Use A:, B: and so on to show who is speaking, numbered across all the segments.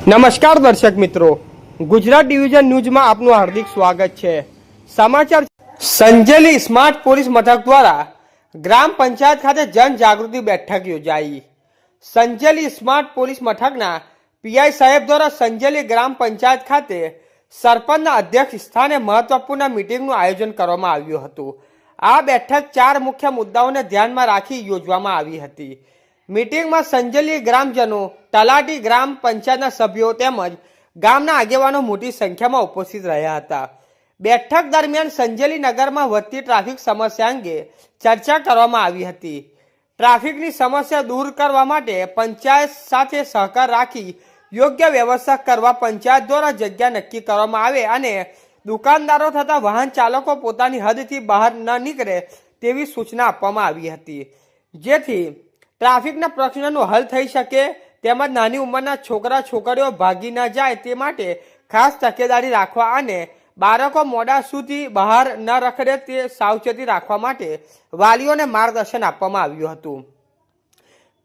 A: નમસ્કાર દર્શક મિત્રો, ગુજરાત ડિવિઝન ન્યૂઝમાં આપનું હાર્દિક સ્વાગત છે। સમાચાર સંજેલી સ્માર્ટ પોલીસ મથક દ્વારા ગ્રામ પંચાયત ખાતે જનજાગૃતિ બેઠક યોજાઈ। સંજેલી સ્માર્ટ પોલીસ મથકના પીઆઈ સાહેબ દ્વારા સંજેલી ગ્રામ પંચાયત ખાતે સરપંચના અધ્યક્ષ સ્થાને મહત્વપૂર્ણ મીટિંગનું આયોજન કરવામાં આવ્યું હતું। આ બેઠક 4 મુખ્ય મુદ્દાઓને ધ્યાનમાં રાખી યોજવામાં આવી હતી। મીટિંગમાં સંજેલી ગ્રામજનો, તલાટી, ગ્રામ પંચાયતના સભ્યો તેમજ ગામના આગેવાનો મોટી સંખ્યામાં ઉપસ્થિત રહ્યા હતા। બેઠક દરમિયાન સંજેલી નગરમાં વધતી ટ્રાફિક સમસ્યા અંગે ચર્ચા કરવામાં આવી હતી। ટ્રાફિકની સમસ્યા દૂર કરવા માટે પંચાયત સાથે સહકાર રાખી યોગ્ય વ્યવસ્થા કરવા પંચાયત દ્વારા જગ્યા નક્કી કરવામાં આવે અને દુકાનદારો તથા વાહન ચાલકો પોતાની હદથી બહાર ન નીકળે તેવી સૂચના આપવામાં આવી હતી, જેથી ટ્રાફિકના પ્રશ્નનો હલ થઈ શકે તેમજ નાની ઉંમરના છોકરા છોકરીઓ ભાગી ન જાય તે માટે ખાસ તકેદારી રાખવા અને બાળકો મોડા સુધી બહાર ન રખડે તે સાવચેતી રાખવા માટે વાલીઓને માર્ગદર્શન આપવામાં આવ્યું હતું।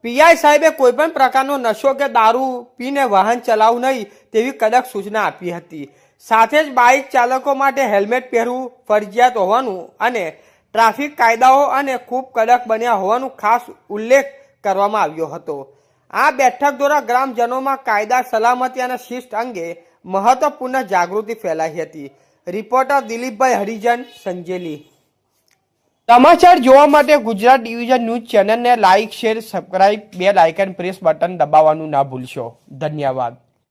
A: પીઆઈ સાહેબે કોઈપણ પ્રકારનો નશો કે દારૂ પીને વાહન ચલાવવું નહીં તેવી કડક સૂચના આપી હતી। સાથે જ બાઇક ચાલકો માટે હેલ્મેટ પહેરવું ફરજિયાત હોવાનું અને ટ્રાફિક કાયદાઓ અને ખૂબ કડક બન્યા હોવાનું ખાસ ઉલ્લેખ કરવામાં આવ્યો હતો। આ બેઠક દ્વારા ગ્રામજનોમાં કાયદા, સલામતી અને શિસ્ત અંગે મહત્વપૂર્ણ જાગૃતિ ફેલાઈ હતી। રિપોર્ટર દિલીપભાઈ હરિજન, સંજેલી। સમાચાર જોવા માટે ગુજરાત ડિવિઝન ન્યૂઝ ચેનલને like, share, subscribe, bell icon press button દબાવવાનું ના ભૂલશો। ધન્યવાદ।